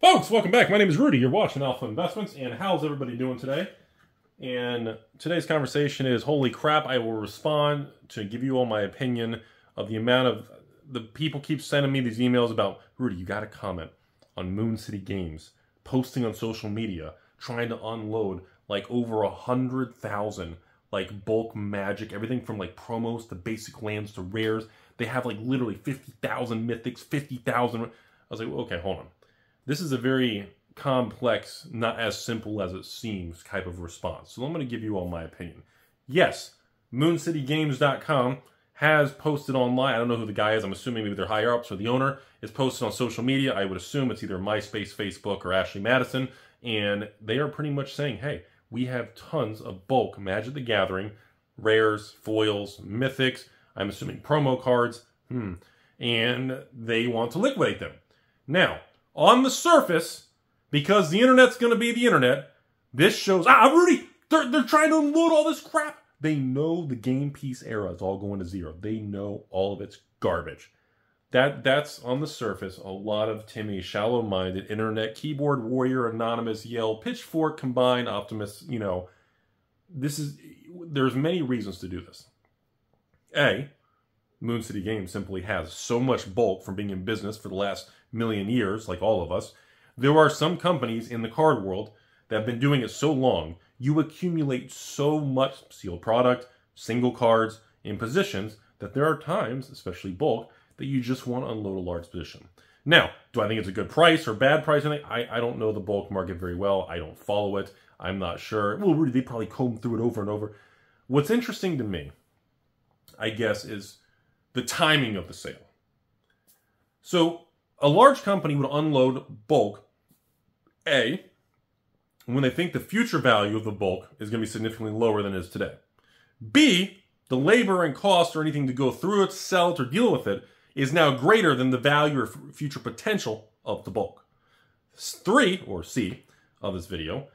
Folks, welcome back. My name is Rudy. You're watching Alpha Investments, and how's everybody doing today? And today's conversation is, holy crap, I will respond to give you all my opinion of the amount of... The people keep sending me these emails about, Rudy, you got to comment on Moon City Games, posting on social media, trying to unload like over 100,000 like bulk magic, everything from like promos to basic lands to rares. They have like literally 50,000 mythics, 50,000... I was like, okay, hold on. This is a very complex, not as simple as it seems type of response. So I'm going to give you all my opinion. Yes, MoonCityGames.com has posted online. I don't know who the guy is. I'm assuming maybe they're higher ups or the owner is posted on social media. I would assume it's either MySpace, Facebook, or Ashley Madison. And they are pretty much saying, hey, we have tons of bulk Magic the Gathering, rares, foils, mythics, I'm assuming promo cards, and they want to liquidate them. Now, on the surface, because the internet's going to be the internet, this shows, Rudy, they're trying to unload all this crap. They know the game piece era is all going to zero. They know all of it's garbage. That's on the surface. A lot of Timmy, shallow-minded, internet, keyboard warrior, anonymous, yell, pitchfork, combined, optimist, you know. There's many reasons to do this. A, Moon City Games simply has so much bulk from being in business for the last million years, like all of us. There are some companies in the card world that have been doing it so long, you accumulate so much sealed product, single cards, in positions that there are times, especially bulk, that you just want to unload a large position. Now, do I think it's a good price or bad price? I don't know the bulk market very well. I don't follow it. I'm not sure. Well, Rudy, they probably comb through it over and over. What's interesting to me, I guess, is the timing of the sale. So, a large company would unload bulk, A, when they think the future value of the bulk is going to be significantly lower than it is today. B, the labor and cost or anything to go through it, sell it, or deal with it is now greater than the value or future potential of the bulk. 3, or C, of this video,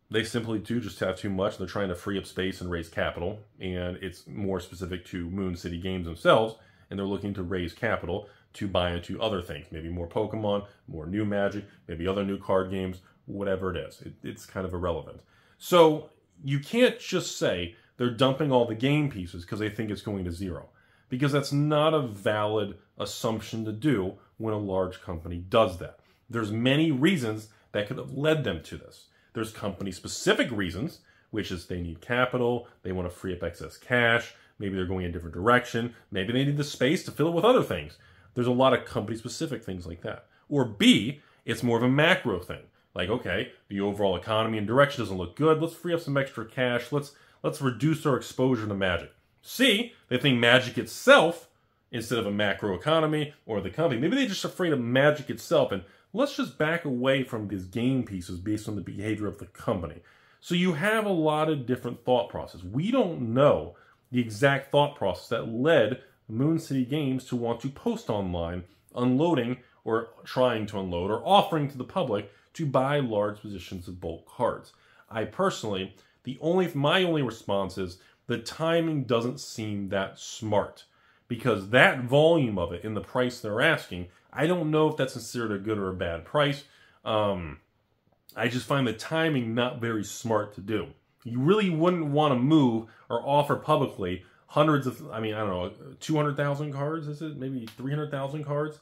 they simply do just have too much. They're trying to free up space and raise capital, and it's more specific to Moon City Games themselves, and they're looking to raise capital to buy into other things, maybe more Pokemon, more new Magic, maybe other new card games, whatever it is. It's kind of irrelevant. So you can't just say they're dumping all the game pieces because they think it's going to zero, because that's not a valid assumption to do when a large company does that. There's many reasons that could have led them to this. There's company-specific reasons, which is they need capital, they want to free up excess cash, maybe they're going in a different direction, maybe they need the space to fill it with other things. There's a lot of company-specific things like that. Or B, it's more of a macro thing. Like, okay, the overall economy and direction doesn't look good. Let's free up some extra cash. Let's reduce our exposure to Magic. C, they think Magic itself, instead of a macro economy or the company, maybe they're just afraid of Magic itself, and let's just back away from these game pieces based on the behavior of the company. So you have a lot of different thought process. We don't know the exact thought process that led Moon City Games to want to post online, unloading or trying to unload or offering to the public to buy large positions of bulk cards. I personally, my only response is the timing doesn't seem that smart, because that volume of it in the price they're asking, I don't know if that's considered a good or a bad price. I just find the timing not very smart to do. You really wouldn't want to move or offer publicly hundreds of, I don't know, 200,000 cards, is it? Maybe 300,000 cards?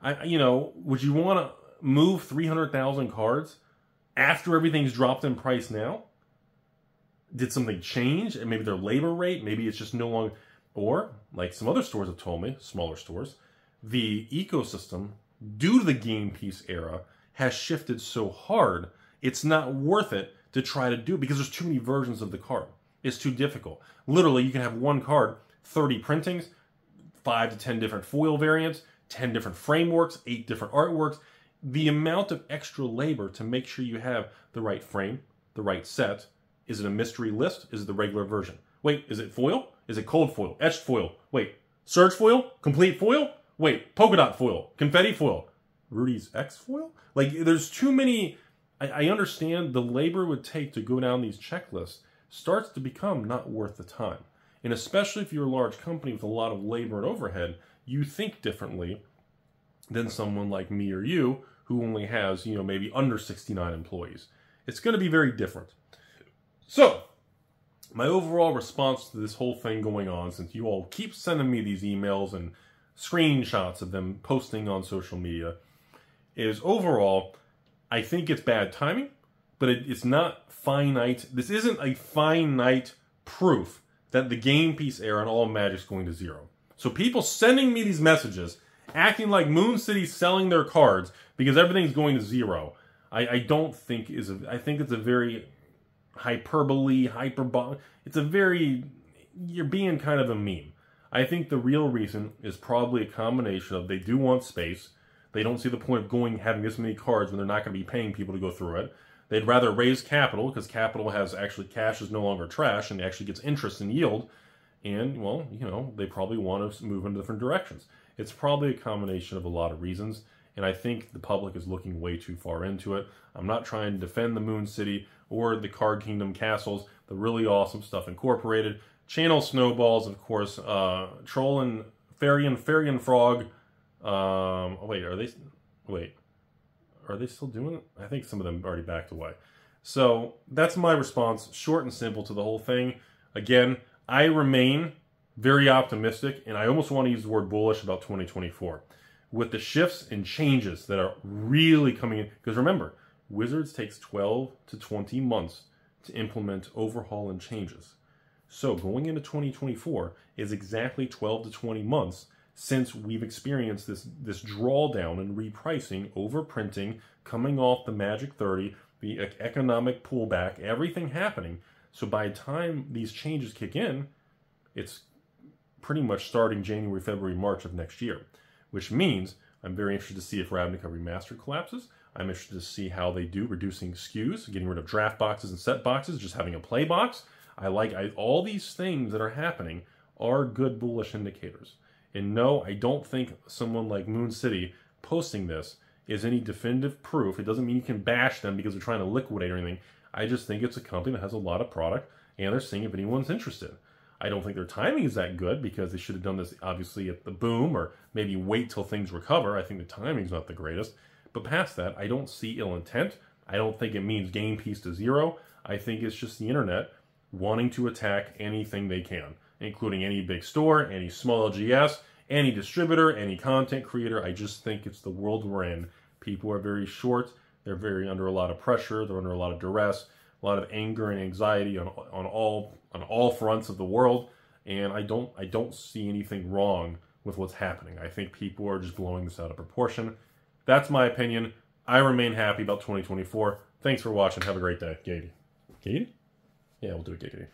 Would you want to move 300,000 cards after everything's dropped in price now? Did something change? And maybe their labor rate, maybe it's just no longer, or like some other stores have told me, smaller stores, the ecosystem, due to the game piece era, has shifted so hard, it's not worth it to try to do it because there's too many versions of the card. It's too difficult. Literally, you can have one card, 30 printings, 5 to 10 different foil variants, 10 different frameworks, 8 different artworks. The amount of extra labor to make sure you have the right frame, the right set. Is it a mystery list? Is it the regular version? Wait, is it foil? Is it cold foil? Etched foil? Wait, surge foil? Complete foil? Wait, polka dot foil? Confetti foil? Rudy's X foil? Like, there's too many. I understand the labor it would take to go down these checklists starts to become not worth the time. And especially if you're a large company with a lot of labor and overhead, you think differently than someone like me or you who only has, you know, maybe under 69 employees. It's going to be very different. So, my overall response to this whole thing going on, since you all keep sending me these emails and screenshots of them posting on social media, is overall, I think it's bad timing, but it's not finite. This isn't a finite proof that the game piece error on all Magic's going to zero. So people sending me these messages, acting like Moon City's selling their cards because everything's going to zero, I don't think I think it's a very hyperbolic. It's a very, you're being kind of a meme. I think the real reason is probably a combination of they do want space. They don't see the point of having this many cards when they're not going to be paying people to go through it. They'd rather raise capital because capital has actually, cash is no longer trash and it actually gets interest and yield. And, well, you know, they probably want to move in different directions. It's probably a combination of a lot of reasons. And I think the public is looking way too far into it. I'm not trying to defend the Moon City or the Card Kingdom castles, the really awesome stuff incorporated. Channel Snowballs, of course, Troll and Fairy and Frog. Wait, are they still doing it? I think some of them already backed away. So that's my response, short and simple to the whole thing. Again, I remain very optimistic, and I almost want to use the word bullish about 2024. With the shifts and changes that are really coming in, because remember, Wizards takes 12 to 20 months to implement overhaul and changes. So going into 2024 is exactly 12 to 20 months since we've experienced this drawdown and repricing, overprinting, coming off the Magic 30, the economic pullback, everything happening. So by the time these changes kick in, it's pretty much starting January, February, March of next year, which means I'm very interested to see if Ravnica Remastered collapses. I'm interested to see how they do reducing SKUs, getting rid of draft boxes and set boxes, just having a play box. All these things that are happening are good bullish indicators. And no, I don't think someone like Moon City posting this is any definitive proof. It doesn't mean you can bash them because they're trying to liquidate or anything. I just think it's a company that has a lot of product, and they're seeing if anyone's interested. I don't think their timing is that good because they should have done this, obviously, at the boom or maybe wait till things recover. I think the timing's not the greatest. But past that, I don't see ill intent. I don't think it means game piece to zero. I think it's just the internet wanting to attack anything they can, including any big store, any small LGS, any distributor, any content creator. I just think it's the world we're in. People are very short. They're very under a lot of pressure. They're under a lot of duress, a lot of anger and anxiety on all fronts of the world. And I don't see anything wrong with what's happening. I think people are just blowing this out of proportion. That's my opinion. I remain happy about 2024. Thanks for watching. Have a great day. Katie? Yeah, we'll do it, Katie.